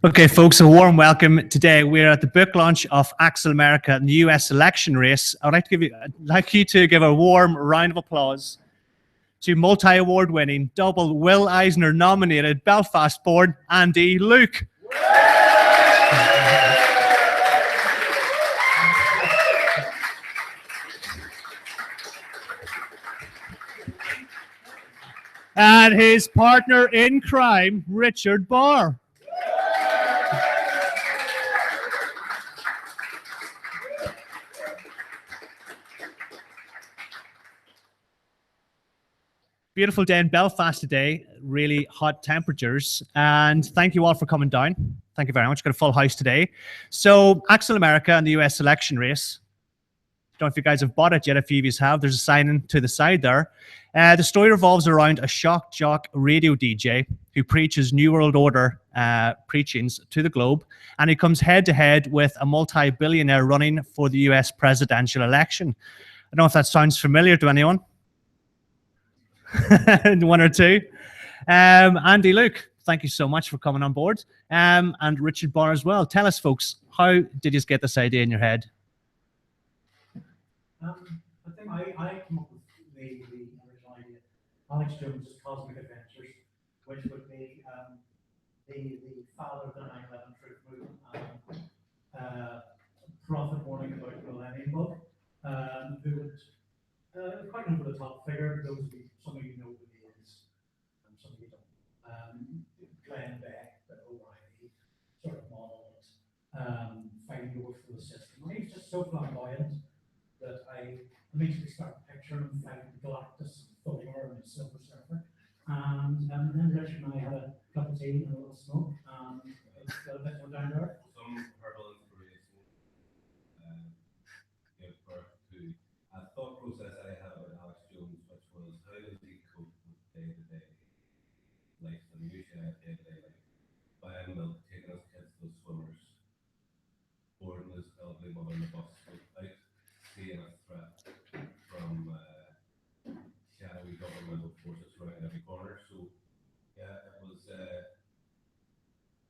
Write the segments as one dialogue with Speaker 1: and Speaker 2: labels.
Speaker 1: Okay, folks, a warm welcome. Today we're at the book launch of Axel America in the US election race. I'd like you to give a warm round of applause to multi-award winning, double Will Eisner nominated, Belfast-born Andy Luke. And his partner in crime, Richard Barr. Beautiful day in Belfast today, really hot temperatures, and thank you all for coming down. Thank you very much. Got a full house today. So, Axel America and the US election race. Don't know if you guys have bought it yet. A few of you have. There's a sign to the side there. The story revolves around a shock jock radio DJ who preaches New World Order preachings to the globe, and he comes head to head with a multi-billionaire running for the US presidential election. I don't know if that sounds familiar to anyone. One or two. Andy Luke, thank you so much for coming on board. And Richard Barr as well. Tell us, folks, how did you get this idea in your head?
Speaker 2: I think I came up with the original idea. Alex Jones' Cosmic Adventures, which would be the father of the 9/11 truth movement and prophet warning about the Millennium Bug, who would quite an over the top figure. Those of you, some of you know who he is, and some of you don't. Glenn Beck, the O'Reilly sort of model, fighting over for the system. And he's just so flamboyant that I immediately started picturing him fighting Galactus, Thor, and Silver Surfer. And then Richard and I had a cup of tea and a little smoke, and it's got a bit more down there.
Speaker 3: Some herbal inspiration gave birth to a thought process I had about Alex Jones, which was how does he cope with day-to-day life, and usually I have day-to-day life, buying milk, taking his kids to the swimmers, boarding his elderly mother in the bus without seeing a threat from shadowy governmental forces around every corner. So yeah, it was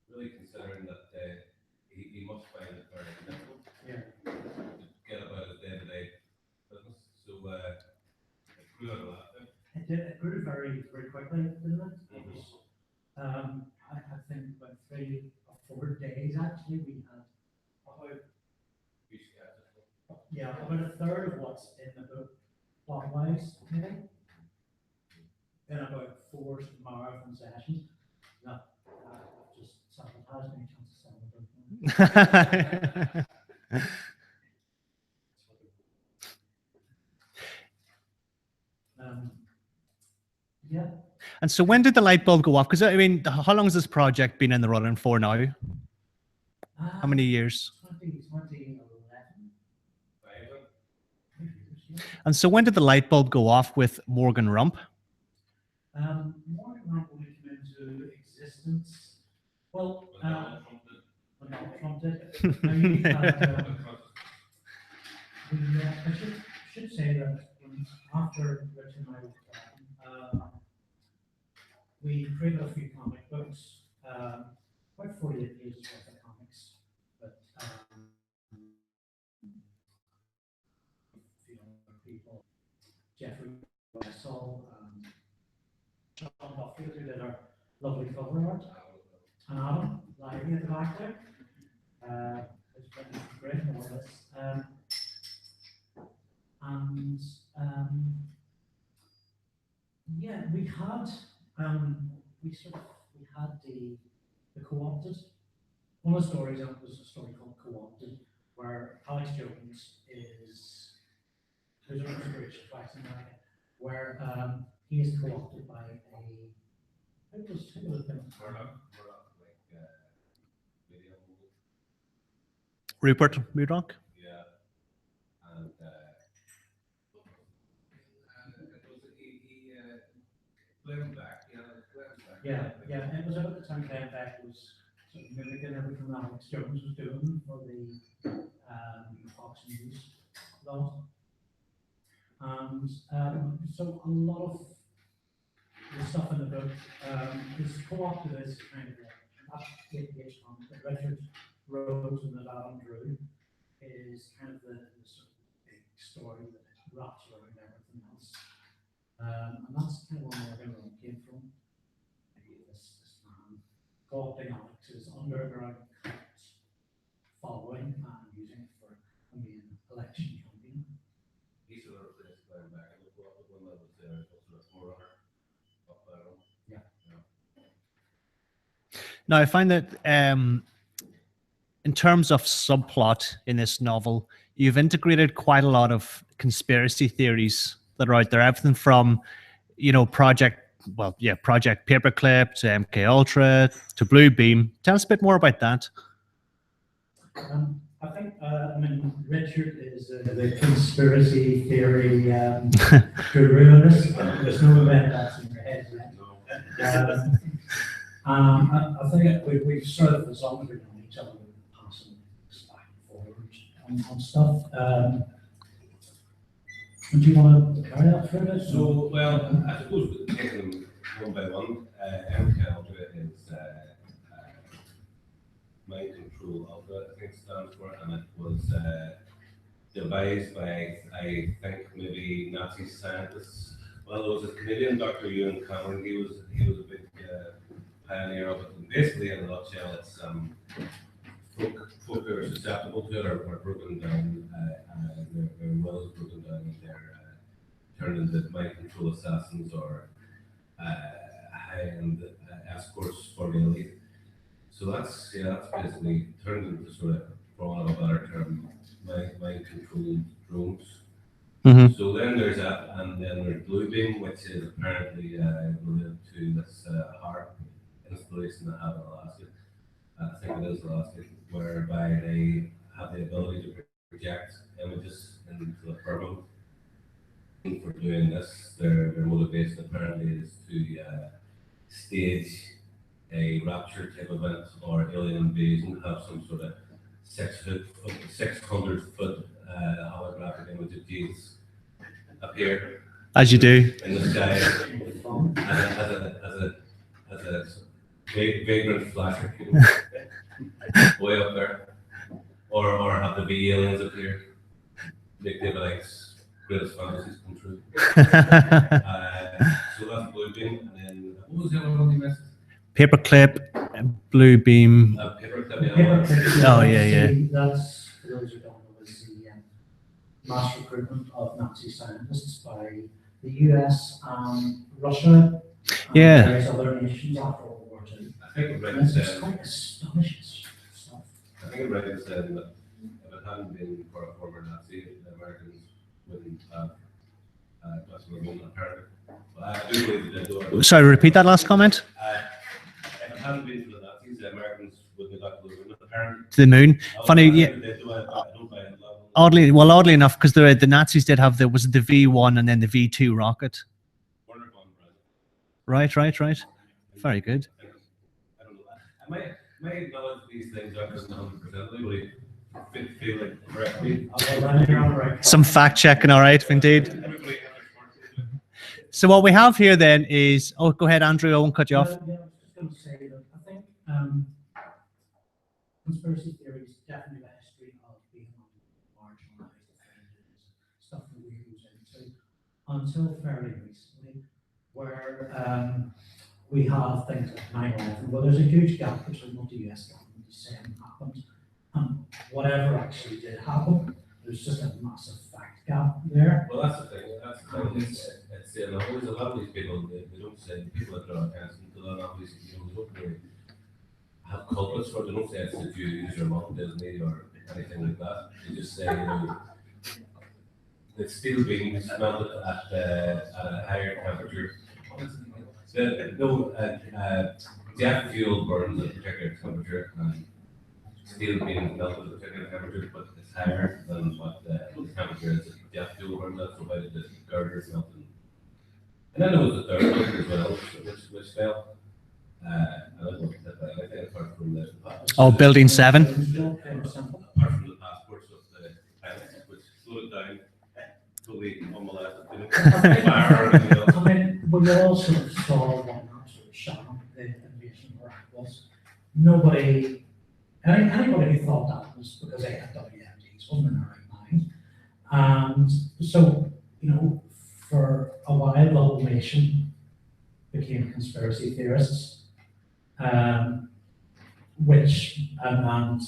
Speaker 3: really considering that he must find it very difficult to get about his day-to-day business. So it grew out of that.
Speaker 2: It did. It grew very, very quickly, didn't it? It was, I think about 3 or 4 days actually. We had about about a third of what's in the book plot-wise, maybe, in about 4 marathon sessions. No, just sabotaged any chance of selling the book. Yeah.
Speaker 1: And so when did the light bulb go off? Because I mean, how long has this project been in the running for now? How many years?
Speaker 2: 2011.
Speaker 1: And so when did the light bulb go off with Morgan Rump?
Speaker 2: Morgan Rump only came into existence. Well, Trump did. I should say that after Rich and I were talking, we created a few comic books, about 48 pages worth of comics, but people, Jeffrey Wessel, John Duffield, who did our lovely cover art, and Adam, lively at the back there. It's been great, more of this. Yeah, we had the Co-opted. One of the stories was a story called Co-opted, where Alex Jones is who's an inspiration to Axel America, where he is co-opted by who was
Speaker 1: Rupert Murdoch.
Speaker 3: Yeah, and Glenn Beck.
Speaker 2: Yeah. It was about the time Glenn Beck was sort of mimicking everything that Alex Jones was doing for the Fox News lot. And so a lot of the stuff in the book, is co-opted as kind of that 8-page comic that Richard wrote and that Adam drew is kind of the sort of big story that wraps around everything else. And that's kind of where everyone came from. Maybe this man, co-opting Alex's underground cult, following and using it for a main election campaign.
Speaker 3: He sort of replaced Glenn back and the one that was there, sort of forerunner of
Speaker 2: Yeah.
Speaker 1: Now, I find that in terms of subplot in this novel, you've integrated quite a lot of conspiracy theories that are out there. Everything from, Project Paperclip to MK Ultra to Blue Beam. Tell us a bit more about that.
Speaker 2: I think, Richard is the conspiracy theory guru in this. There's no event that's in your head yet. I think we've sort of, as long as we know each other, we've passing back and forward on stuff. Do you want to carry that further?
Speaker 3: So, well, I suppose taking them one by one, MK Ultra is Mind Control Ultra, I think it stands for, and it was devised by, I think, maybe Nazi scientists. Well, there was a Canadian Dr. Ewan Cameron, he was a big pioneer of it. And basically, in a nutshell, it's folk who are susceptible to it are broken down, their will is broken down, and they're turned into mind control assassins or high-end escorts for the elite. So that's basically turned into sort of, for want of a better term, mind controlled drones.
Speaker 1: Mm-hmm.
Speaker 3: So then there's that, and then there's Blue Beam, which is apparently related to this HARP installation they have in Alaska. I think it is Alaska, whereby they have the ability to project images into the firmament. For doing this, their motivation apparently is to stage a rapture type event or alien invasion, have some sort of 600 foot holographic image of Jesus appear
Speaker 1: As you do.
Speaker 3: in the sky as a vagrant flasher way up there, or have the bee aliens appear, make David Icke's greatest fantasies come true. So that's Blue Beam, and then what was the other one you missed?
Speaker 1: Paperclip, Blue Beam.
Speaker 3: Paperclip,
Speaker 1: Oh, yeah.
Speaker 2: That's, for those who don't know, is the mass recruitment of Nazi scientists by the US and Russia and various other nations after World War II.
Speaker 3: I think it read
Speaker 2: And it's
Speaker 3: said,
Speaker 2: just quite astonishing stuff.
Speaker 3: I think it read said that if it hadn't been for a former Nazi, the Americans wouldn't have got to the moon apparently. But I do believe they did do it.
Speaker 1: Sorry, repeat that last comment.
Speaker 3: If it hadn't been for the Nazis, the Americans wouldn't have got to the moon apparently.
Speaker 1: To the moon. Funny, yeah.
Speaker 3: They do it, I don't buy it.
Speaker 1: Oddly enough, because the Nazis did have the V1 and then the V2 rocket. Right. Very good.
Speaker 3: I don't know. I might acknowledge these things up as 100%. Anybody feel like correct me?
Speaker 1: Some fact checking, all right, indeed. So what we have here then is, oh, go ahead, Andrew. I won't cut you off.
Speaker 2: Yeah, I was just going to say that I think conspiracy theories definitely the history of being marginalized, offended, stuff that we lose into until fairly recently, where we have things like 9/11, where there's a huge gap between what the US government is saying happened and whatever actually did happen. There's just a massive fact gap there.
Speaker 3: Well, that's the thing. It's always a lot of these people, they don't say, people that draw attention to that, obviously, they don't really have culprits for it. They don't say it's the Jews or Walt Disney or anything like that. They just say, it's steel beams melted at a higher temperature. Jet fuel burns at a particular temperature, and steel beams melted at a particular temperature, but it's higher than what the temperature is. Jet fuel burns at, so why did the girders melt? And then there was the third one as well, which fell. I don't know if anything apart from the
Speaker 1: Building 7.
Speaker 3: apart from the passports of the pilots, which slowed it down, totally unmolested.
Speaker 2: I mean, we all sort of saw one sort of shock the invasion of Iraq was. Nobody, anybody who thought that was because they had WMDs wasn't in their right mind. And so, you know, for a while, the whole nation became conspiracy theorists, and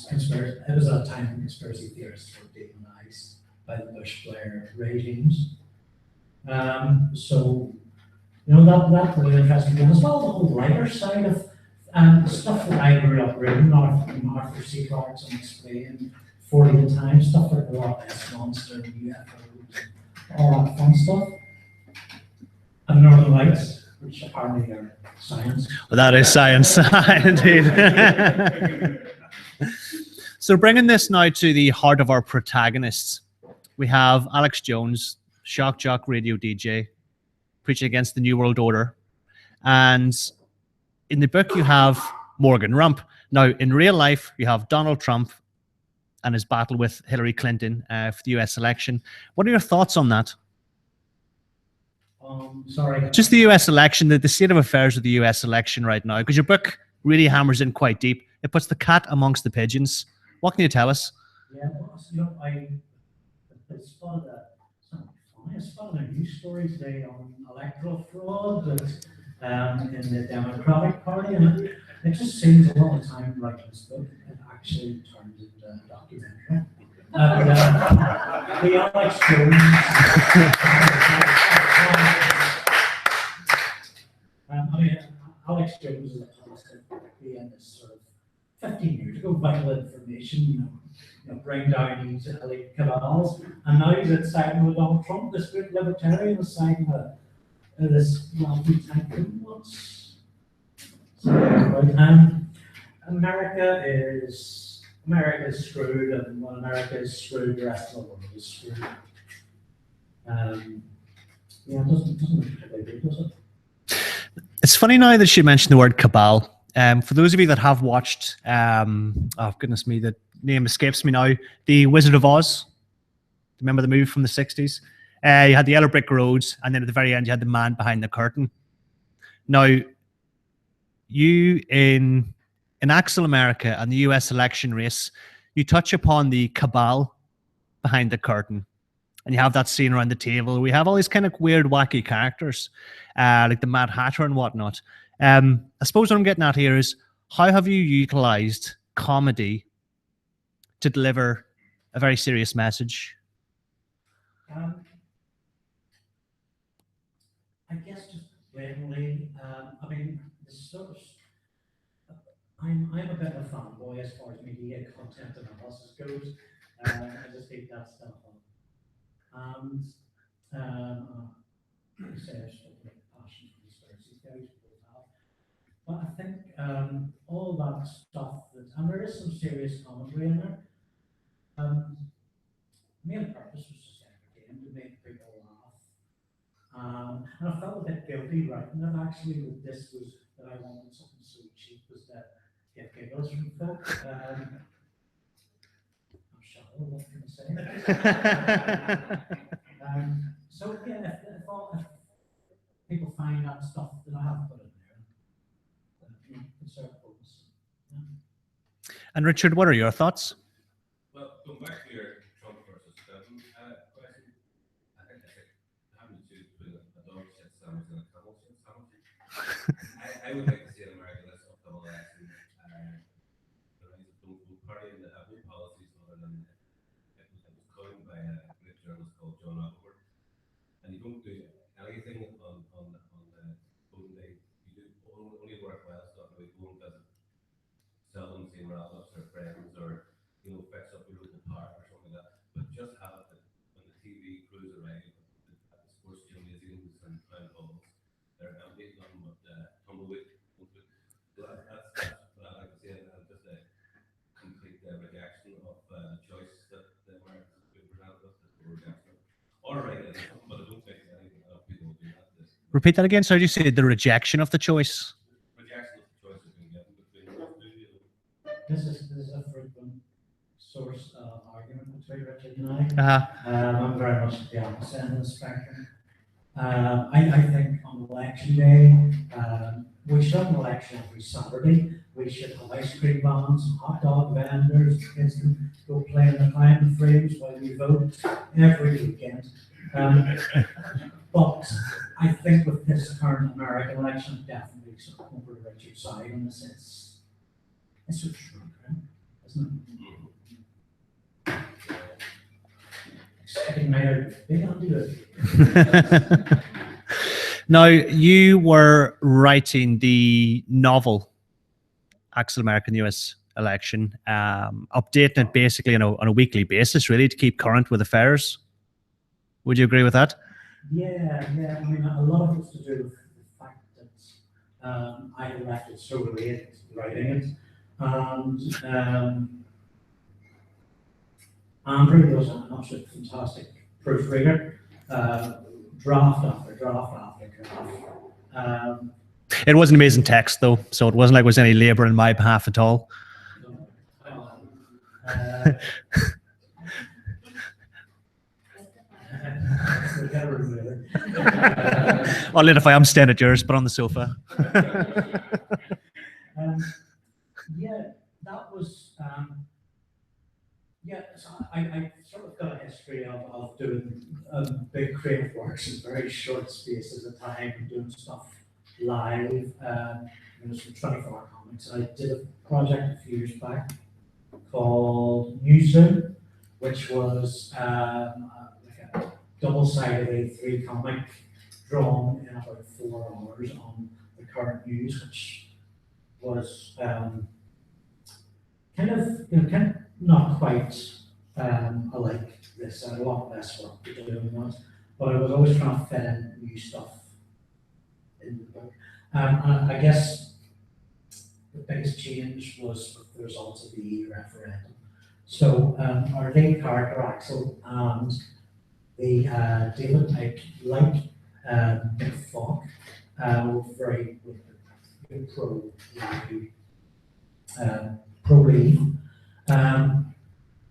Speaker 2: conspiracy, it was a time when conspiracy theorists were demonized by the Bush-Blair regimes. So, you know, that really interesting thing as well, the whole lighter side of stuff that I grew up reading, Arthur C. Clarke explained 40 the time, stuff like the Loch Ness Monster and UFOs, all that fun stuff. And Northern Lights, which apparently are science.
Speaker 1: Well, that is science, indeed. So bringing this now to the heart of our protagonists, we have Alex Jones, shock jock radio DJ, preaching against the New World Order. And in the book, you have Morgan Rump. Now, in real life, you have Donald Trump and his battle with Hillary Clinton for the US election. What are your thoughts on that?
Speaker 2: Sorry.
Speaker 1: Just the US election, the state of affairs of the US election right now, because your book really hammers in quite deep. It puts the cat amongst the pigeons. What can you tell us?
Speaker 2: Yeah, well, you know, I spotted I spotted a news story today on electoral fraud in the Democratic Party, and it just seems a lot of time writing this book, it actually turned into a documentary. The Alex Jones. Alex Jones is a constant in this sort of 15 years ago, vital information, you know, bring down these elite cabals, and now he's at siding with Donald Trump, this great libertarian is siding with this wealthy tycoon. What's America is screwed, and when America is screwed, the rest of the world is screwed. Yeah, it doesn't look particularly good, does it?
Speaker 1: It's funny now that you mentioned the word cabal. For those of you that have watched, oh goodness me, the name escapes me now, The Wizard of Oz. Remember the movie from the 60s? You had the yellow brick roads, and then at the very end, you had the man behind the curtain. Now, you in Axel America and the US election race, you touch upon the cabal behind the curtain. And you have that scene around the table. We have all these kind of weird, wacky characters, like the Mad Hatter and whatnot. I suppose what I'm getting at here is, how have you utilized comedy to deliver a very serious message?
Speaker 2: I guess just blatantly, I mean, the sort of, I'm a bit of a fanboy as far as media content analysis goes. I just think that stuff on. And I say I've spoken about passion for conspiracy theories, but I think all that stuff and there is some serious commentary in there. Main purpose was just entertaining, to make people laugh. And I felt a bit guilty writing it actually, that I wanted something so cheap was to get giggles from folk. What can I say? So yeah, if people find that stuff that I haven't put in there, it's sort of focus. Yeah.
Speaker 1: And Richard, what are your thoughts?
Speaker 3: Well, going back to your Trump versus Clinton question, I think I having to choose between a dog shit sandwich and a camel shit sandwich. I would like to see in America this upcoming election, the rise of the Vote Party, and have no policies other than it was coined by a great journalist called John Oliver. And you don't do anything on the voting day. You do only worthwhile stuff, like go and visit, sell them, see relatives or friends, or fix up your local park or something like that. But just have it when the TV crews arrive at the sports gymnasiums and town halls, they're empty, nothing but tumbleweed. So that's what I like to say, and just a complete rejection of the choice that the Americans have been presented with, the rejection. All right, but I don't think anything else people will do that.
Speaker 1: Repeat that again. So you say the rejection of the choice?
Speaker 3: Rejection of the choice has been given between those two.
Speaker 2: This is a frequent source of argument between Richard and I. I'm very much at the opposite end of the spectrum. I think on election day, we should have an election every Saturday. We should have ice cream vans, hot dog vendors, kids can go play in the climate frames while we vote every weekend. But I think with this current American election, definitely sort of over to Richard's side in the sense. It's sort of true, isn't it? Second mayor, they don't do it.
Speaker 1: Now, you were writing the novel Axel America in the US election, updating it basically on a weekly basis, really, to keep current with affairs. Would you agree with that?
Speaker 2: Yeah. I mean, a lot of it's to do with the fact that I had left it so late writing it, and Andrew was an absolute fantastic proofreader, draft after draft after draft.
Speaker 1: It was an amazing text, though, so it wasn't like it was any labor on my behalf at all. I'll let if I am staying at yours, but on the sofa.
Speaker 2: Yeah, that was. Yeah, so I sort of got a history of doing big creative works in very short spaces of time and doing stuff live. It was from 24 Comics. I did a project a few years back called Newsroom, which was like a double-sided A3 comic drawn in about 4 hours on the current news, which was kind of not quite alike this. I had a lot less work to do than that, but I was always trying to fit in new stuff in the book. I guess the biggest change was with the results of the EU referendum. So our lead character Axel and the David like Nick Falk were very pro-leave.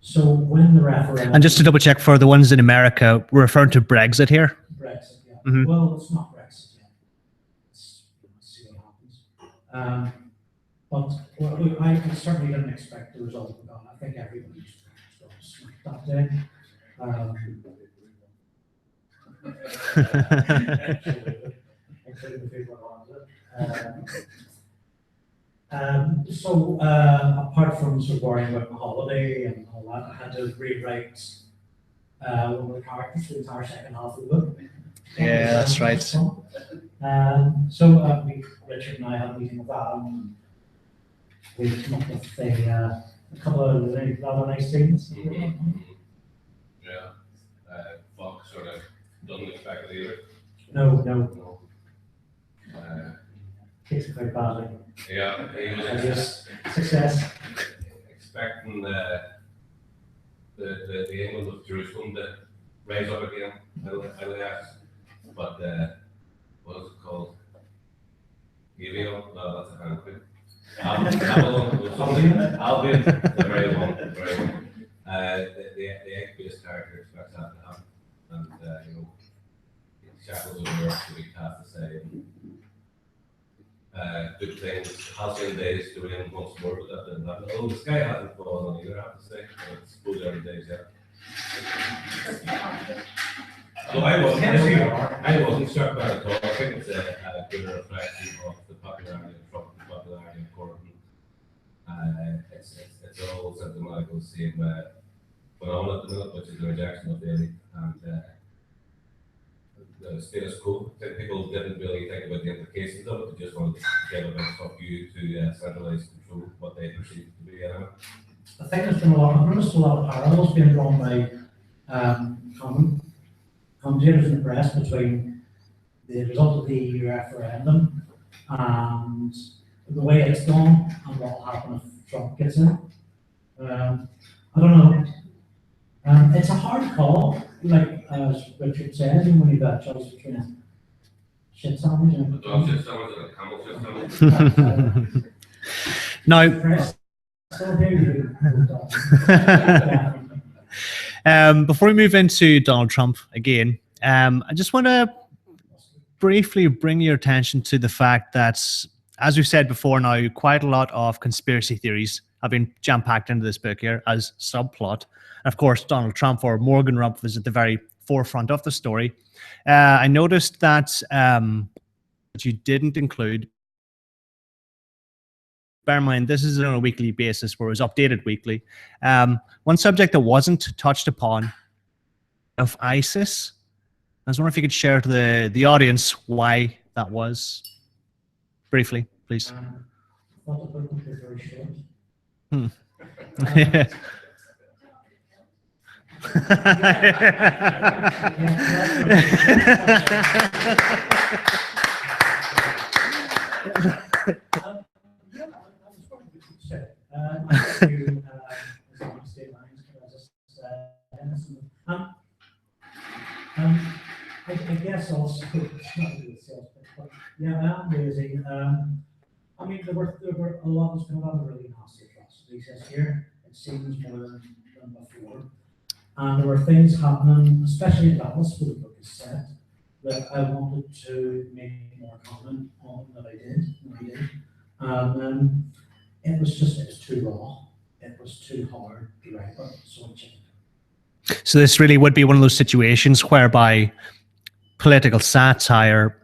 Speaker 2: So when the referendum,
Speaker 1: And just to double check for the ones in America, we're referring to Brexit here.
Speaker 2: Brexit, yeah.
Speaker 1: Mhm.
Speaker 2: Well, it's not Brexit yet. Let's see what happens. But well, I certainly didn't expect the result of that. I think everybody was that day. Including the people around it. So apart from sort of worrying about my holiday and all that, I had to rewrite one of the characters for the entire second half of the book.
Speaker 1: Yeah, that's right.
Speaker 2: So Richard and I had a meeting with Adam. We came up with a couple of rather nice things.
Speaker 3: Yeah. Fox sort of doesn't expect it either.
Speaker 2: No. Takes it quite badly.
Speaker 3: Yeah, he was
Speaker 2: Yes. Success.
Speaker 3: expecting the England of Jerusalem to rise up again, LAX. But what is it called? Givio? No, that's a hand queen. Albion, the very one. The egg-based character expects that to happen, and shackles of the earth to be cast aside. Good things, halcyon days to rain once more, but that didn't happen. Oh, the sky hasn't fallen either, I have to say. But it's good every day, yeah. So I wasn't struck by it at all. I think it's a good reflection of the popularity of Trump, the popularity of Corbyn. It's all symptomatic of the same phenomenon at the minute, which is the rejection of the elite and the status quo. I think people didn't really think about the implications of it. They just wanted to get a bit of view to centralize control what they perceive to be anyway.
Speaker 2: I think there's been I've noticed a lot of parallels being drawn by commentators in the press between the result of the EU referendum and the way it's gone and what will happen if Trump gets in. I don't know. It's a hard call, like as Richard said, when you've got a choice between a shit sandwich and
Speaker 3: A dog shit sandwich and a camel shit sandwich.
Speaker 1: Now, before we move into Donald Trump again, I just want to briefly bring your attention to the fact that, as we've said before now, quite a lot of conspiracy theories have been jam-packed into this book here as subplot. And of course, Donald Trump or Morgan Rumpf is at the very forefront of the story. I noticed that you didn't include, bear in mind, this is on a weekly basis where it was updated weekly. One subject that wasn't touched upon of ISIS. I was wondering if you could share to the audience why that was. Briefly, please.
Speaker 2: Thought the book would be very short.
Speaker 1: Hmm.
Speaker 2: I guess also, it's not really a sales pitch, but yeah, that amazing. I mean, there were a lot, there's been a lot of really nasty atrocities this year. It seems more than before. And there were things happening, especially in Dallas, where the book is set, that I wanted to make more comment on that I did. And it was too raw. It was too hard to write about.
Speaker 1: So this really would be one of those situations whereby political satire,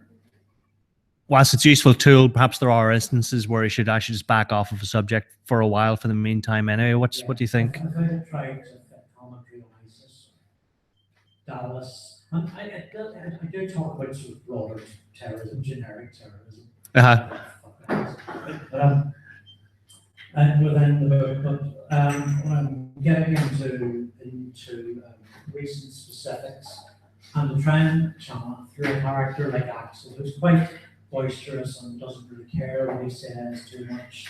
Speaker 1: whilst it's a useful tool, perhaps there are instances where you should actually just back off of a subject for a while for the meantime. Anyway, what do you think?
Speaker 2: I kind of tried to fit commentary on ISIS, Dallas, and I do talk about sort of broader terrorism, generic terrorism. And within the book, but when I'm getting into recent specifics, and to try and channel through a character like Axel, who's quite boisterous and doesn't really care what he says too much.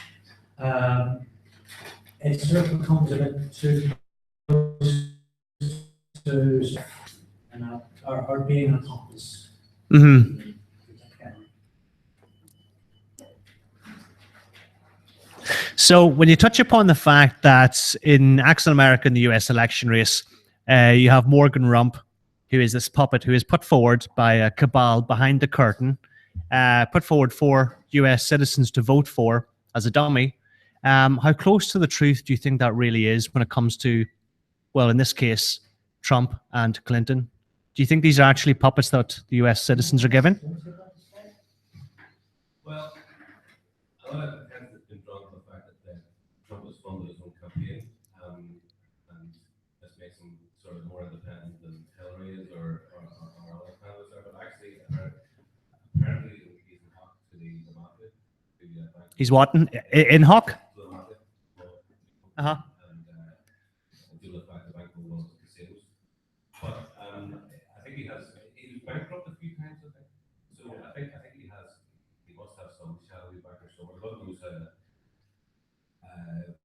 Speaker 2: It sort of becomes a bit too close to or being an accomplice.
Speaker 1: Mm-hmm. So when you touch upon the fact that in Axel America in the US election race, you have Morgan Rumpf, who is this puppet who is put forward by a cabal behind the curtain, put forward for US citizens to vote for as a dummy. How close to the truth do you think that really is when it comes to, well, in this case, Trump and Clinton? Do you think these are actually puppets that the US citizens are given?
Speaker 3: Well, a lot of defense has been drawn to the fact that Trump has funded his own campaign, and this makes him sort of more independent than Hillary is or other candidates are. But actually, apparently he's in hock to the mafia.
Speaker 1: He's what? In hock?
Speaker 3: To the mafia.
Speaker 1: Uh-huh.
Speaker 3: And due to the fact the bank will want casinos. But I think he was bankrupt a few times, I think. So I think he must have some shadowy backers somewhere. God knows how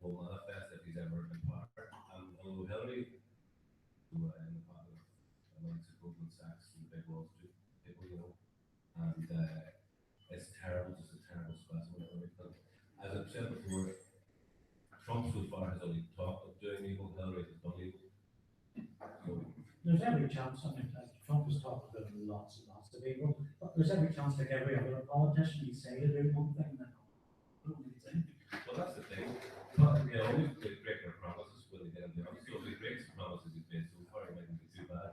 Speaker 3: will manifest if he's ever in power. Although Hillary, who in the past amongst the Goldman Sachs and big Wall Street people, you know, and it's terrible, just a terrible specimen. As I've said before, Trump so far has only talked of doing evil, Hillary has done evil. So,
Speaker 2: there's every chance, I mean, Trump has talked about lots and lots of evil, but there's every chance like every other politician, you say to do one thing, then thing.
Speaker 3: well, that's the thing. But they always break their promises when they get in the office. So if he breaks the promises he's made so far, it mightn't be too bad.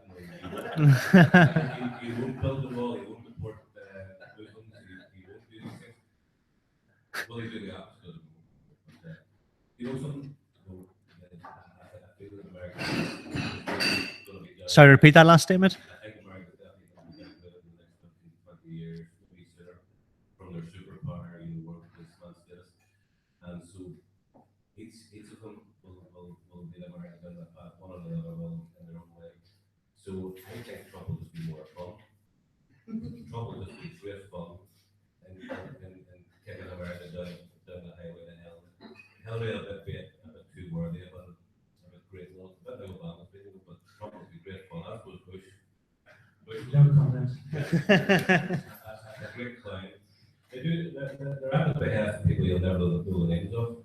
Speaker 3: You won't build the wall, you won't deport Muslims, you won't do these things. Well, he's doing the opposite of it. You know something? I feel that America is going to be done.
Speaker 1: Sorry, repeat that last statement.
Speaker 3: I think America is definitely going to be done in the next 15 to 20 years, maybe sooner, from their superpower, world policeman status. And so each of them will be America down that path, one or the other will in their own way. So I think Trump will just be more fun. Trump will just be great fun and kicking America down the highway to hell. Hillary will be a bit too worthy of it, a bit great one, a bit like Obama's video, but Trump will be great fun. That's what Bush
Speaker 2: No comment.
Speaker 3: a great clown. They're at the behest of people you'll never know the names of.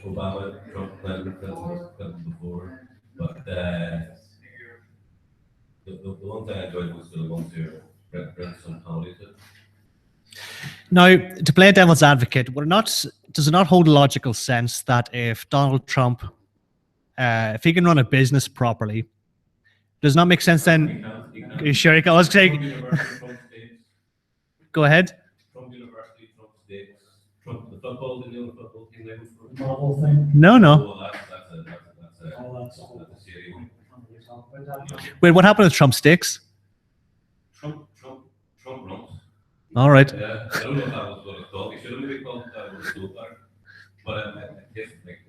Speaker 3: Obama, Trump, Clinton before. But the one thing I enjoyed was the ones who are bring some comedy to it.
Speaker 1: Now, to play devil's advocate, does it not hold a logical sense that if Donald Trump, if he can run a business properly, does it not make sense then? Are you sure? I was saying,
Speaker 3: Trump University, Trump States,
Speaker 1: go ahead.
Speaker 3: Trump University, Trump States, Trump the football, the new football team they went for.
Speaker 2: Model thing.
Speaker 1: No.
Speaker 3: Oh, that's a shitty one.
Speaker 1: Wait, what happened with Trump sticks?
Speaker 3: Trump runs.
Speaker 1: All right.
Speaker 3: Yeah, I don't know if that was what it's called. It should have maybe called that was so better. But it tastes like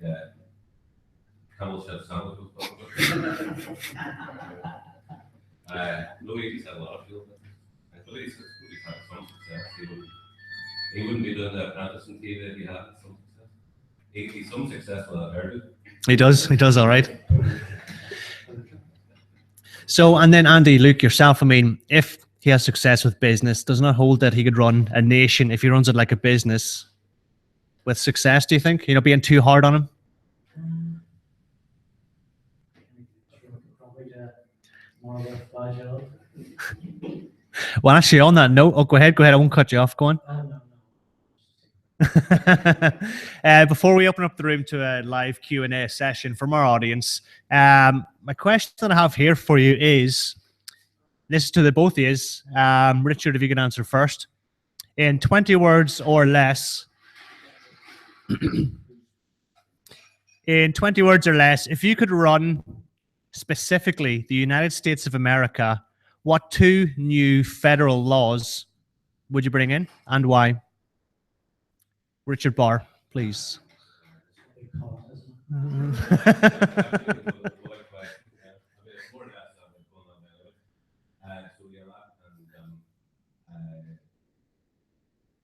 Speaker 3: camel shell sandwich was called. No, he's had a lot of field. I believe he's had some success. He wouldn't be doing the apprentice in TV if he had some success. He's some success without heard it.
Speaker 1: He does all right. So, and then Andy, Luke, yourself, I mean, if he has success with business, does not hold that he could run a nation if he runs it like a business with success, do you think? Being too hard on him? Well, actually, on that note, go ahead, I won't cut you off, go on. Before we open up the room to a live Q&A session from our audience, my question I have here for you is, this is to the both of you. Richard, if you can answer first. In 20 words or less, if you could run specifically the United States of America, what 2 new federal laws would you bring in and why? Richard Barr, please.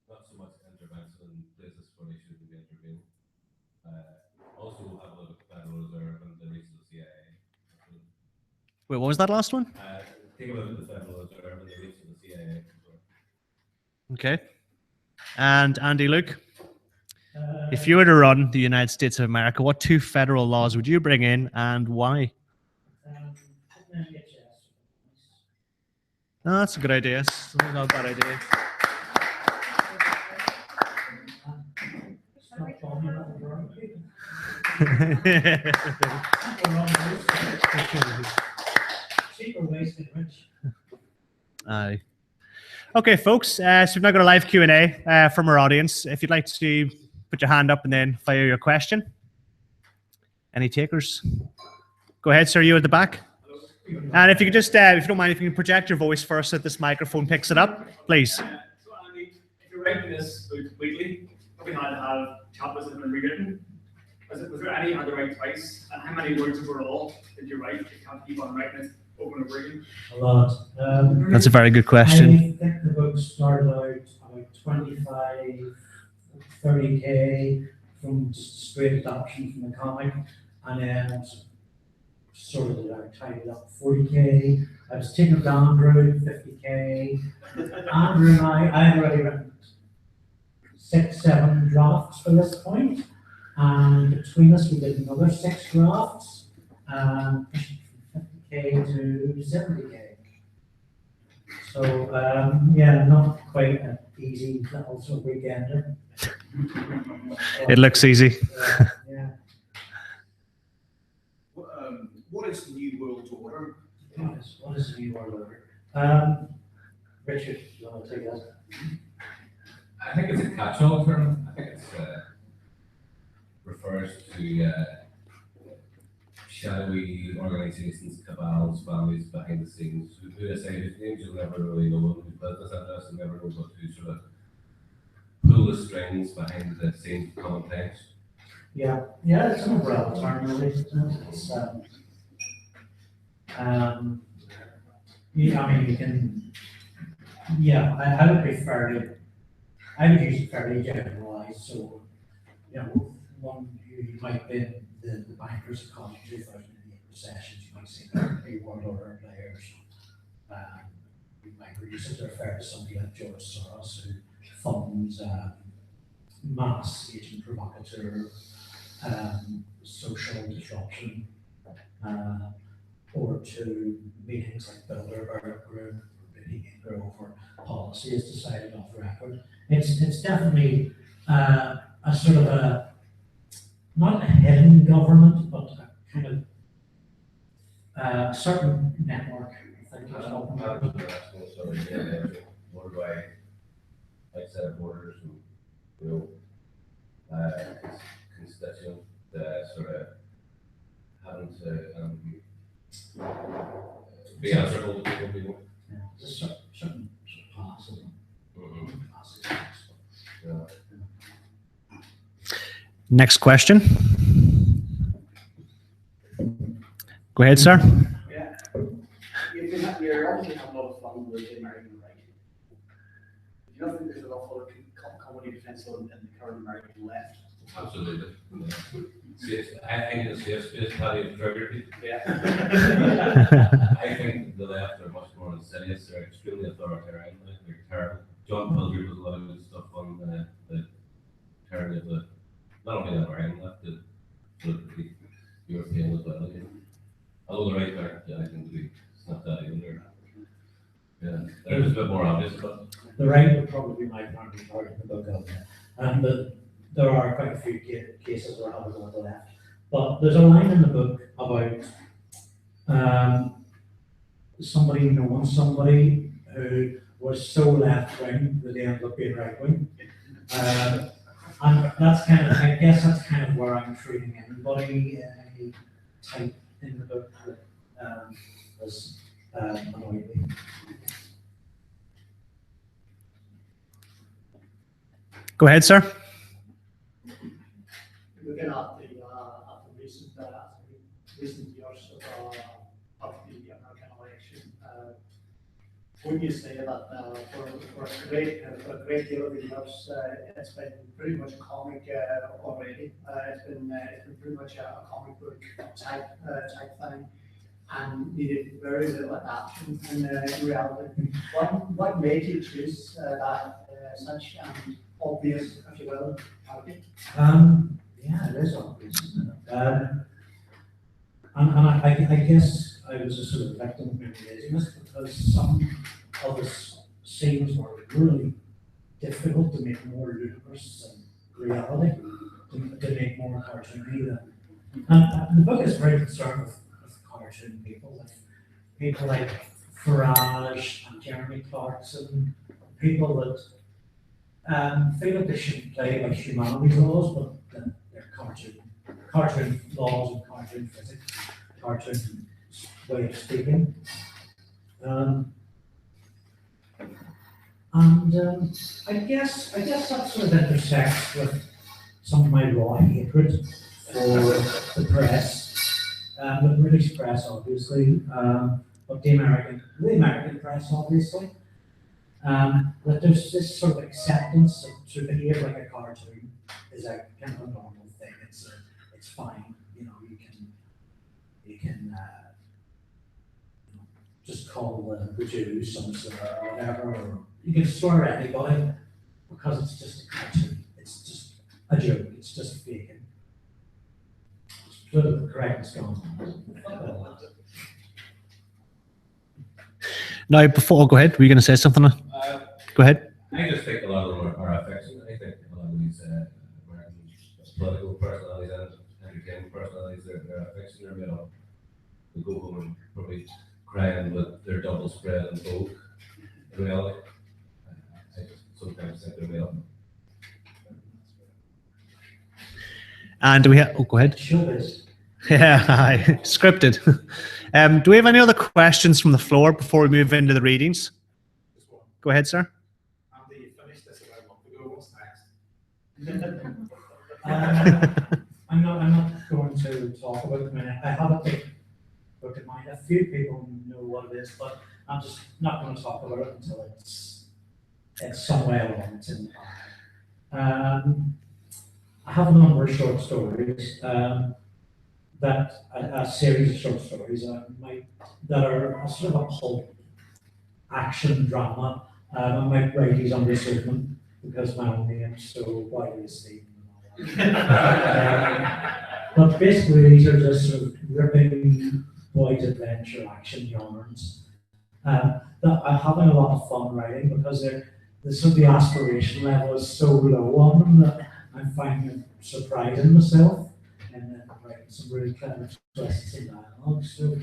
Speaker 3: Not so much intervention in places where they shouldn't be intervening. Also, we'll have a look at the Federal Reserve and the reach of the CIA.
Speaker 1: Wait, what was that last one?
Speaker 3: Take a look at the Federal Reserve and the reach of the CIA.
Speaker 1: Okay. And Andy, Luke, if you were to run the United States of America, what 2 federal laws would you bring in and why? No, that's a good idea. It's not a bad idea. Aye. Okay, folks. So we've now got a live Q&A from our audience. If you'd like to put your hand up and then fire your question. Any takers? Go ahead, sir. You at the back. And if you could just, if you don't mind, if you can project your voice first so that this microphone picks it up, please.
Speaker 4: So Andy, if you're writing this book weekly, probably had to have chapters that have been rewritten. Was there any you had to write twice? And how many words overall did you write? You can't keep on writing it over and over again.
Speaker 2: A lot.
Speaker 1: That's a very good question.
Speaker 2: I think the book started out about 25, 30K from just straight adoption from the comic, and then sorted it out, tidied up 40K. I was taking it to Andrew, 50K. Andrew and I had already written 6, 7 drafts for this point, and between us we did another 6 drafts, from 50K to 70K. So yeah, not quite an easy little sort of weekender.
Speaker 1: It looks easy.
Speaker 2: Yeah.
Speaker 5: What is the New World Order?
Speaker 2: What is the New World Order? Richard, do you want to take that?
Speaker 3: I think it's a catch-all term. I think it refers to shadowy organizations, cabals, families behind the scenes, who I say whose names you'll never really know, whose business interests and never know what to sort of pull the strings behind the scenes of common things.
Speaker 2: Yeah, it's an umbrella term, really. It's, yeah, I mean, you can, yeah, I would be fairly, I would use it fairly generalized. So, one who might be the bankers that caused 2008 recessions, you might say they're New World Order players. You might reduce it to refer to somebody like George Soros, who funds mass agent provocateur, social disruption, or to meetings like Bilderberg Group, behavior over policy is decided off the record. It's definitely a sort of not a hidden government, but a kind of certain network. I think is open.
Speaker 3: Worldwide, outside of borders, and constituent sort of having to be answerable to people.
Speaker 2: Yeah, there's a certain class of them.
Speaker 3: Yeah.
Speaker 1: Next question. Go ahead, sir.
Speaker 6: Yeah. You're obviously having a lot of fun with the American right. Do you not think there's an awful lot of comedy potential in the current American left?
Speaker 3: Absolutely. I think it's safe space patty of triggered.
Speaker 6: Yeah.
Speaker 3: I think the left are much more insidious. They're extremely authoritarian. They're terrible. John Pilger was a lot of good stuff on the tyranny of the not only the American left, the European as well. Although the right there, I think it's not that either. Yeah, they're just a bit more obvious, but
Speaker 2: The right would probably be my primary target in the book of that. And there are quite a few cases where I was on the left. But there's a line in the book about somebody knowing somebody who was so left wing that they ended up being right wing. And that's kind of, I guess that's kind of where I'm treating anybody, any type in the book that was annoyed me.
Speaker 1: Go ahead, sir.
Speaker 7: Looking at the recent years of the American election, would you say that for a great deal of the years, it's been pretty much comic already? It's been pretty much a comic book type thing, and needed very little adaptation in reality. What made you choose that such obvious, if you will, target?
Speaker 2: Yeah, it is obvious, isn't it? And I guess I was a sort of victim of my laziness because some of the scenes were really difficult to make more ludicrous than reality, to make more cartoony than. And the book is very concerned with cartoon people like Farage and Jeremy Clarkson, people that feel like they shouldn't play by humanities laws, but they're cartoon laws and cartoon physics, cartoon way of speaking. I guess that sort of intersects with some of my raw hatred for the press, the British press, obviously, but the American press, obviously. That there's this sort of acceptance to behave like a cartoon is a kind of a normal thing. It's fine, you can just call the Jews something or whatever, or you can swear at anybody because it's just a cartoon. It's just a joke. It's just faking. Political correctness gone.
Speaker 1: Now, before, go ahead. Were you going to say something? Go ahead.
Speaker 3: I just think a lot of them are affectionate. I think a lot of these American political personalities and entertainment personalities, they're affectionate. They go home and probably crying with their double spread and Vogue. In reality, I just sometimes think they're made up.
Speaker 1: And do we have? Oh, go ahead.
Speaker 2: Showbiz.
Speaker 1: Yeah, scripted. Do we have any other questions from the floor before we move into the readings? Go ahead, sir.
Speaker 5: Andy, you finished this about a month ago. What's next?
Speaker 2: I'm not going to talk about it a minute. I have a big book in mind. A few people know what it is, but I'm just not going to talk about it until it's some way along. It's in the back. I have a number of short stories, that a series of short stories that are a sort of a pulp action drama. I might write these understatement because my own name's so widely esteemed. But basically, these are just sort of ripping boys' adventure action yarns
Speaker 7: that I'm having a lot of fun writing because the sort of the aspiration level is so low on them that I'm finding it surprising myself and then writing some really clever twists and dialogue. So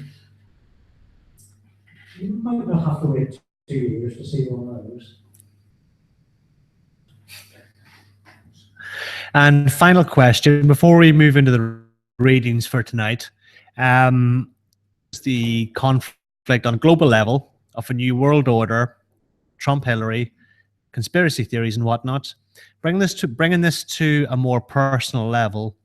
Speaker 7: you might not have to wait 2 years to see one of those.
Speaker 1: And final question before we move into the readings for tonight, the conflict on a global level of a new world order, Trump, Hillary, conspiracy theories and whatnot. Bringing this to a more personal level.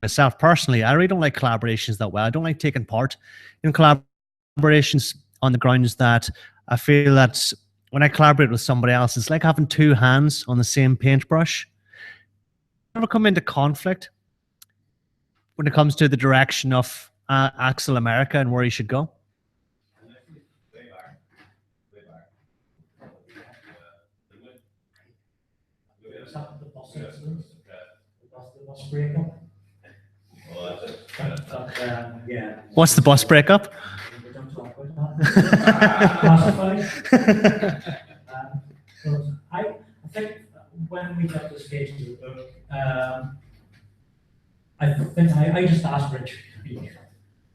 Speaker 1: Myself personally, I really don't like collaborations that well. I don't like taking part in collaborations on the grounds that I feel that when I collaborate with somebody else, it's like having two hands on the same paintbrush. Ever come into conflict when it comes to the direction of Axel America and where he should go?
Speaker 7: The bus incident, the bus breakup. Yeah.
Speaker 1: What's the bus breakup?
Speaker 7: We don't talk about that. Classified. So I think when we got this page of the book, I just asked Richard to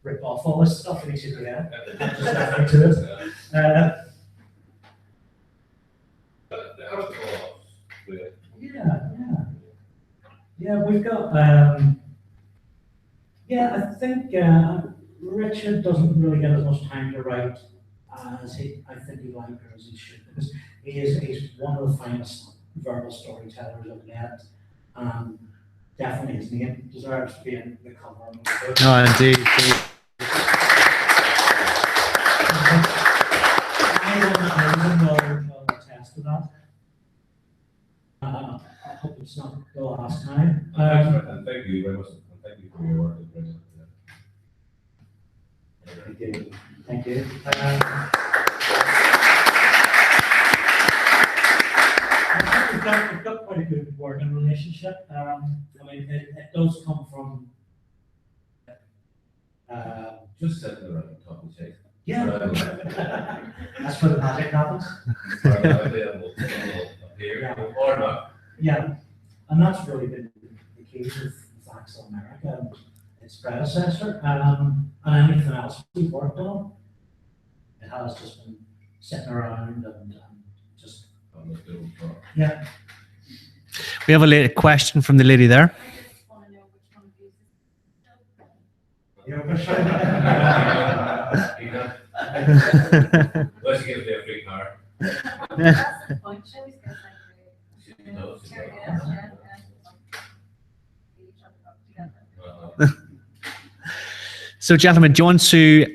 Speaker 7: rip off all this stuff and he said, yeah, and just left me to it. Yeah, we've got, I think Richard doesn't really get as much time to write as I think he'd like or as he should, because he's one of the finest verbal storytellers I've met. Definitely his name deserves to be in the cover of the book.
Speaker 1: No, indeed.
Speaker 7: Anyone will attest to that. I hope it's not the last time.
Speaker 3: And thank you very much. Thank you for your work.
Speaker 7: Thank you. Thank you. I think we've got quite a good working relationship. I mean, it does come from.
Speaker 3: Just sitting around and talking shit.
Speaker 7: Yeah. That's where the magic happens.
Speaker 3: Or not.
Speaker 7: Yeah, and that's really been the case with Axel America and its predecessor, and anything else we've worked on. It has just been sitting around and just. Yeah.
Speaker 1: We have a question from the lady there.
Speaker 3: Let's give it a free car.
Speaker 8: That's the point. She always goes like,
Speaker 1: So, gentlemen, do you want to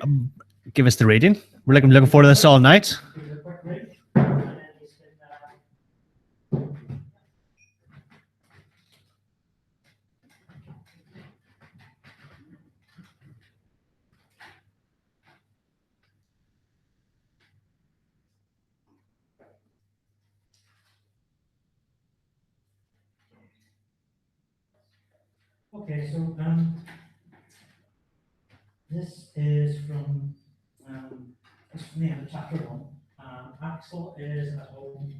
Speaker 1: give us the reading? We're looking forward to this all night.
Speaker 7: Okay, so this is from the end of chapter 1. Axel is at home.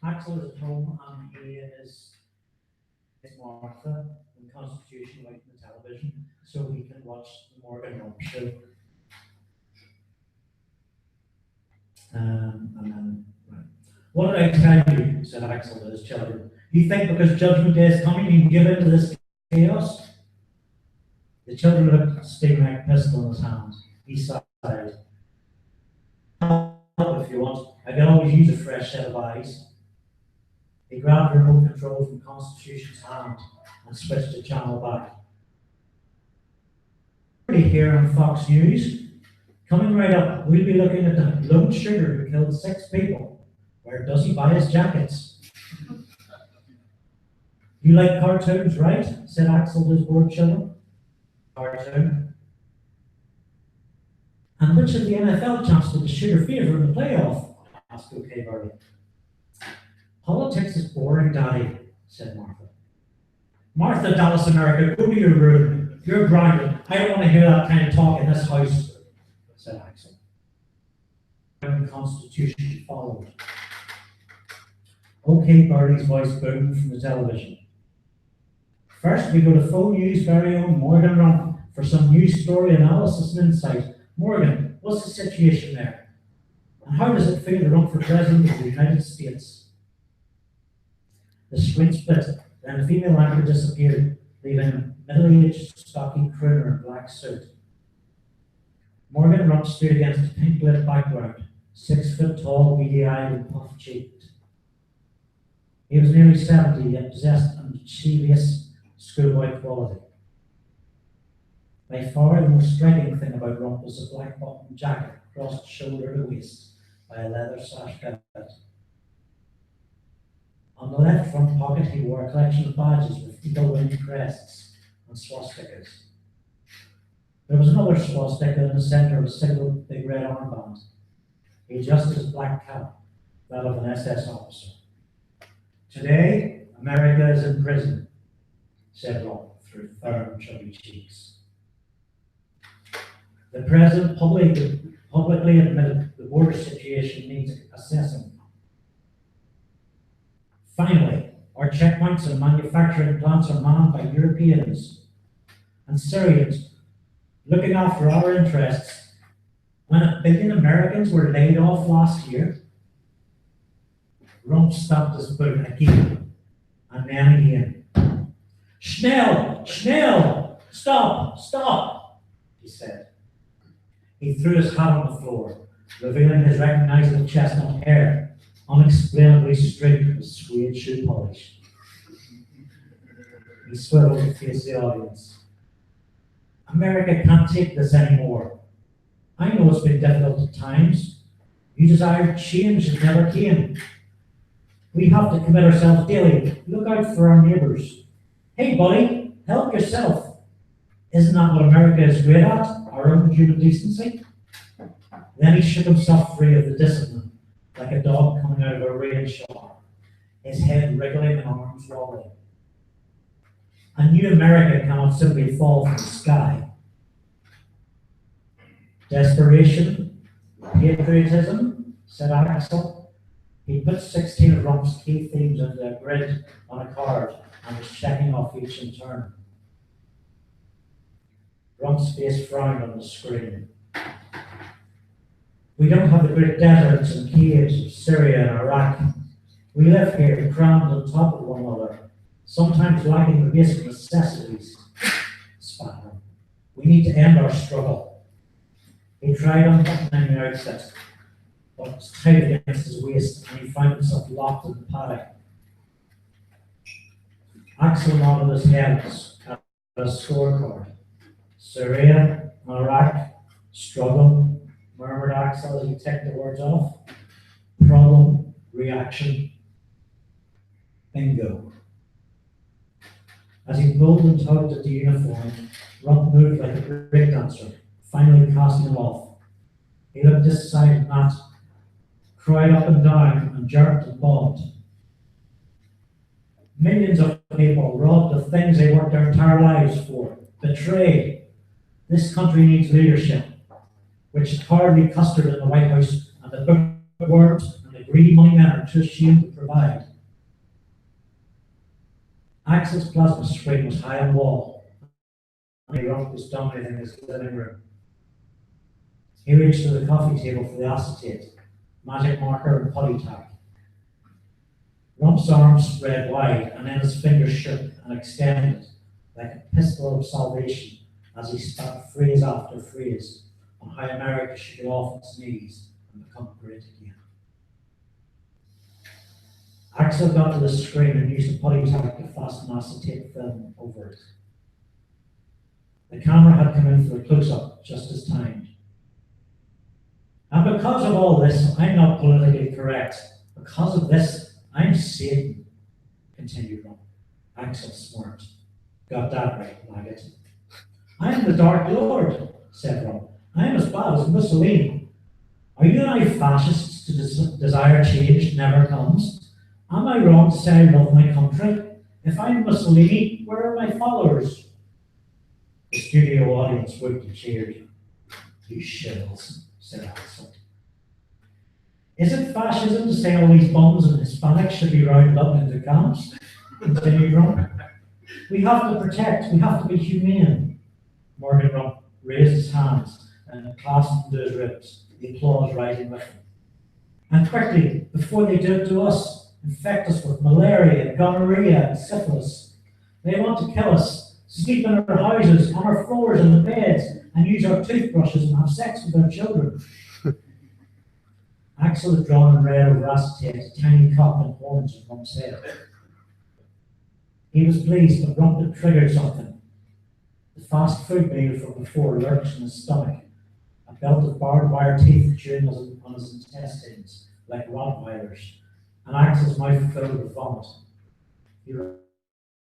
Speaker 7: Axel is at home, and he is Martha in Constitution waiting the television, so he can watch the Morgan Rump show. And then, right. What did I tell you? Said Axel to his children. You think because Judgment Day is coming, you can give in to this chaos? The children looked at Stephen like a pistol in his hand. He sighed. Help if you want. I can always use a fresh set of eyes. He grabbed the remote control from Constitution's hand and switched the channel back. Here on Fox News. Coming right up, we'll be looking at the lone shooter who killed 6 people. Where does he buy his jackets? You like cartoons, right? Said Axel to his bored children. Cartoon. And which of the NFL champs did the shooter favor in the playoff? Asked OK Burley. Politics is boring, Daddy, said Martha. Martha, Dallas, America, go to your room. You're grounded. I don't want to hear that kind of talk in this house.
Speaker 2: said Axel. The Constitution followed. OK Burley's voice boomed from the television. First, we go to Full News' very own Morgan Rump for some news story analysis and insight. Morgan, what's the situation there? And how does it feel to run for President of the United States? The screen split, then the female anchor disappeared, leaving a middle-aged, stocky crooner in a black suit. Morgan Rump stood against a pink-lit background, 6 foot tall, beady-eyed and puff-cheeked. He was nearly 70, yet possessed a mischievous schoolboy quality. By far the most striking thing about Rump was the black bottom jacket crossed shoulder to waist by a leather sash belt. On the left front pocket he wore a collection of badges with eagle-winged crests and swastikas. There was another swastika in the center of a single big red armband. He adjusted his black cap, that of an SS officer. Today, America is in prison, said Rump through firm, chubby cheeks. The president publicly admitted the border situation needs assessing. Finally, our checkpoints and manufacturing plants are manned by Europeans and Syrians looking after our interests. When 1 billion Americans were laid off last year, Rump stamped his foot again and then again. Schnell, Schnell, stop, he said. He threw his hat on the floor, revealing his recognizable chestnut hair, unexplainably streaked with suede shoe polish. He swiveled to face the audience. America can't take this anymore. I know it's been difficult at times. You desired change that never came. We have to commit ourselves daily. Look out for our neighbors. Hey, buddy, help yourself. Isn't that what America is great at? Our own human decency? Then he shook himself free of the discipline, like a dog coming out of a rain shower, his head wriggling and arms wobbling. A new America cannot simply fall from the sky. Desperation, patriotism, said Axel. He put 16 of Rump's key themes into a grid on a card and was checking off each in turn. Rump's face frowned on the screen. We don't have the great deserts and caves of Syria and Iraq. We live here crammed on top of one another, sometimes lacking the basic necessities. Spat him. We need to end our struggle. He tried unbuttoning the outfit, but it was tight against his waist and he found himself locked in the paddock. Axel nodded his head at a scorecard. Syria, Iraq, struggle, murmured Axel as he ticked the words off. Problem, reaction, bingo. As he pulled and tugged at the uniform, Rump moved like a breakdancer, finally casting him off. He looked this side and that, cried up and down, and jerked and bobbed. Millions of people robbed of things they worked their entire lives for, betrayed. This country needs leadership, which is hardly custard in the White House, and the bookworms and the greedy money men are too ashamed to provide. Axel's plasma screen was high on the wall, and Rump was dominating his living room. He reached to the coffee table for the acetate, magic marker and putty tack. Rump's arms spread wide, and then his fingers shook and extended like a pistol of salvation as he spat phrase after phrase on how America should get off its knees and become great again. Axel got to the screen and used the putty tack to fasten acetate film over it. The camera had come in for a close-up just as timed. And because of all this, I'm not politically correct. Because of this, I'm Satan, continued Rump. Axel smirked. Got that right, maggot. I'm the Dark Lord, said Rump. I'm as bad as Mussolini. Are you and I fascists to desire change never comes? Am I wrong to say I love my country? If I'm Mussolini, where are my followers? The studio audience whooped and cheered. You shills, said Axel. Is it fascism to say all these bums and Hispanics should be rounded up into camps? Continued Rump. We have to protect, we have to be humane. Morgan Rump raised his hands and clasped into his ribs, the applause rising with him. And quickly, before they do it to us, infect us with malaria, gonorrhea, and syphilis. They want to kill us, sleep in our houses, on our floors and the beds, and use our toothbrushes and have sex with our children. Axel had drawn and read over acetate a tiny cup and horns in Rump's head. He was pleased, but Rump had triggered something. The fast food meal from before lurched in his stomach, a belt of barbed wire teeth chewing on his intestines like Rottweilers, and Axel's mouth filled with vomit. He ran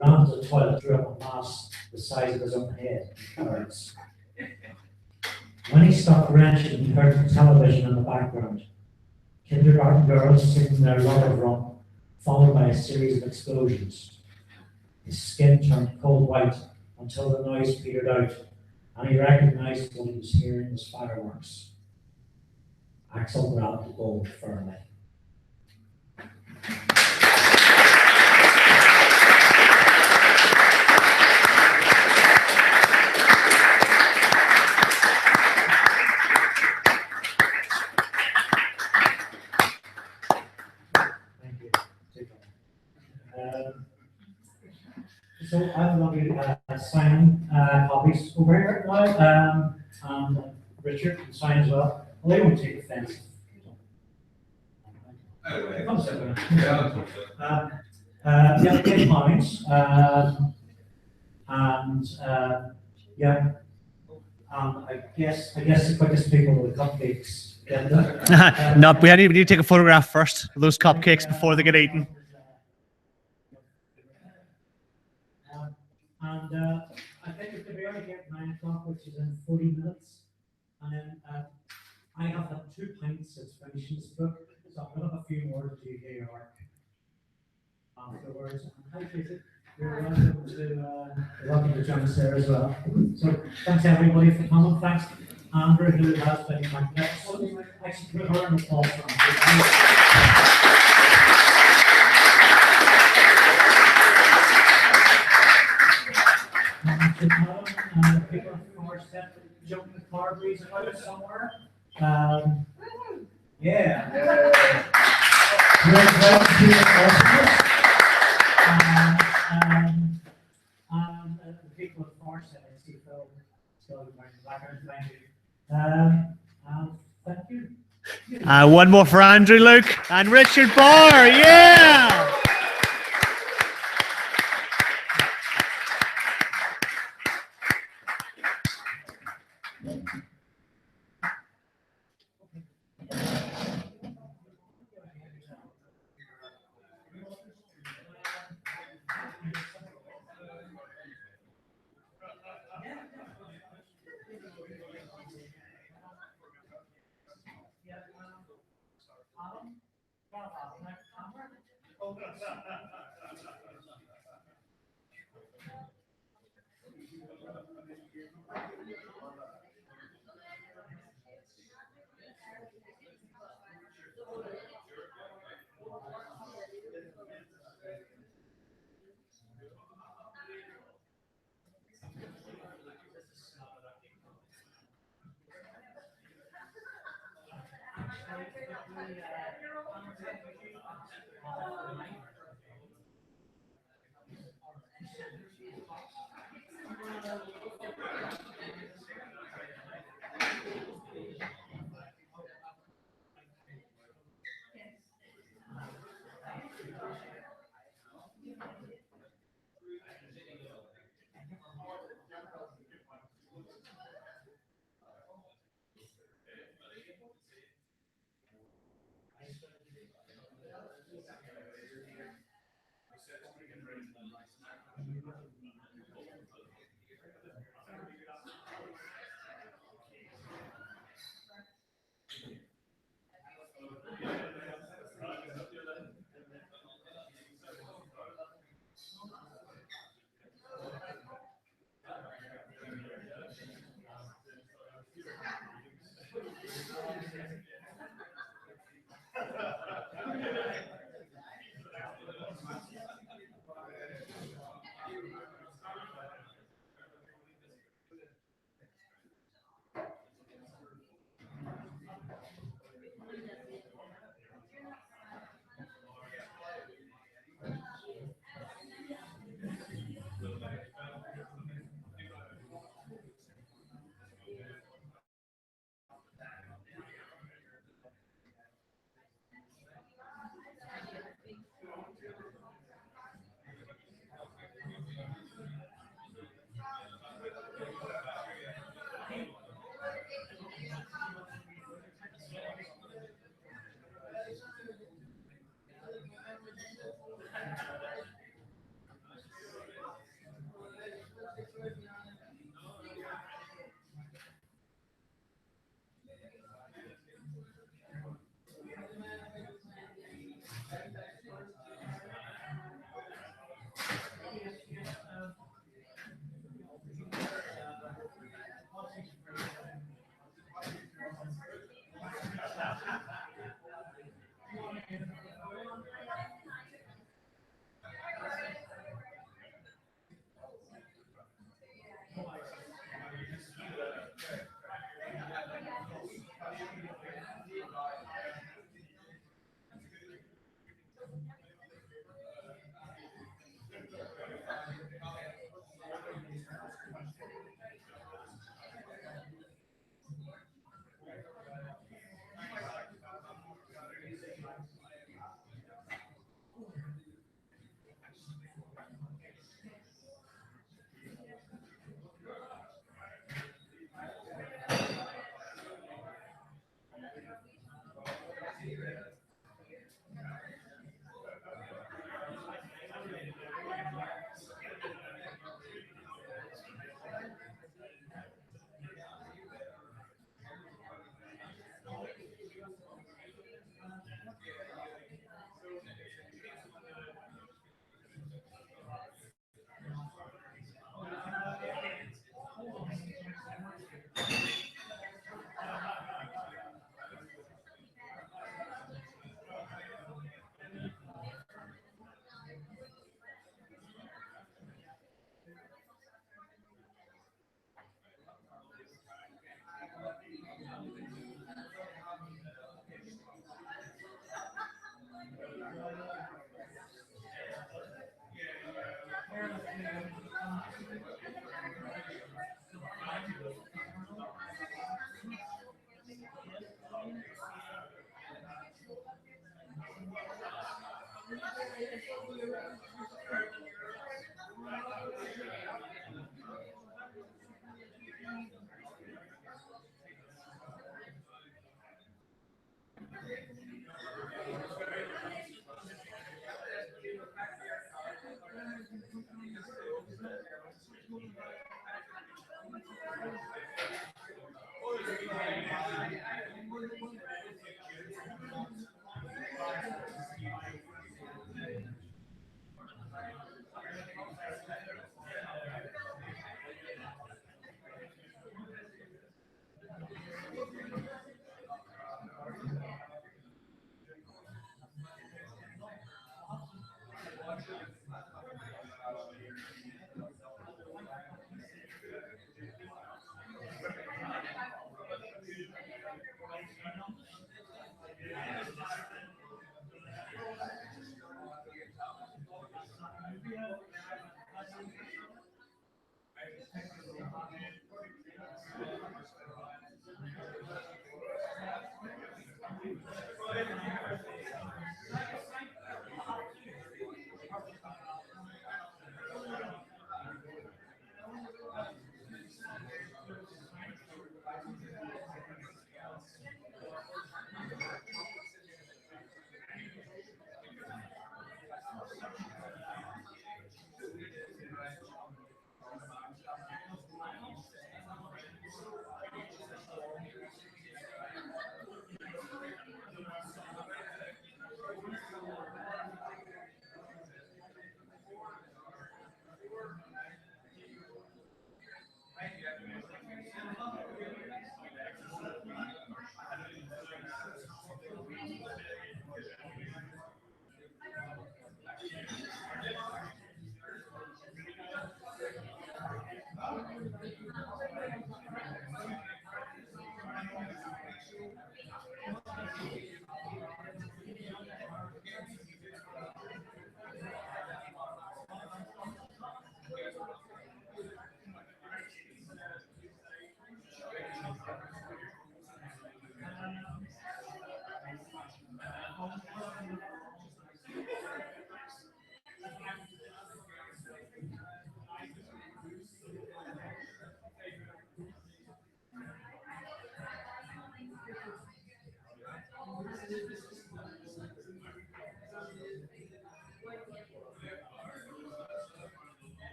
Speaker 2: to the toilet, threw up a mass the size of his own head in curds. When he stopped wrenching, he heard the television in the background. Kindergarten girls singing their love of Rump, followed by a series of explosions. His skin turned cold white until the noise petered out, and he recognized what he was hearing was fireworks. Axel grabbed the bowl firmly. Thank you. So I'm going to sign copies over here now, and Richard can sign as well. Well, they won't take offense. Come sit down. Yeah, £10, and yeah, I guess the quickest people with the cupcakes.
Speaker 1: No, we need to take a photograph first of those cupcakes before they get eaten.
Speaker 2: And I think if they barely get 9 o'clock, which is in 40 minutes, and then I have had 2 pints since finishing this book, so I'm going to have a few more to do here afterwards. And hi, Tracy. You're welcome to join us there as well. So thanks everybody for coming. Thanks Andrew, who has been magnificent. Actually, put her in the applause for and people from our Sept jumping car breeze about somewhere. Yeah. We're glad to see and the people at far Sept, I see Phil still in the background. Thank you. Thank you.
Speaker 1: One more for Andrew, Luke, and Richard Barr. Yeah.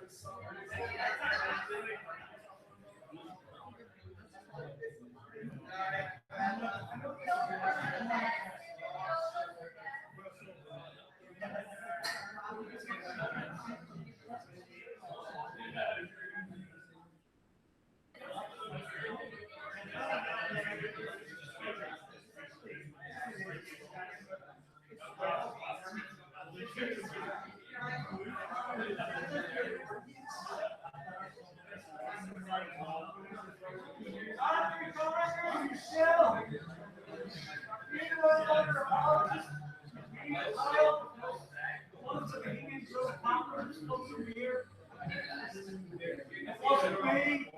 Speaker 2: It wasn't me.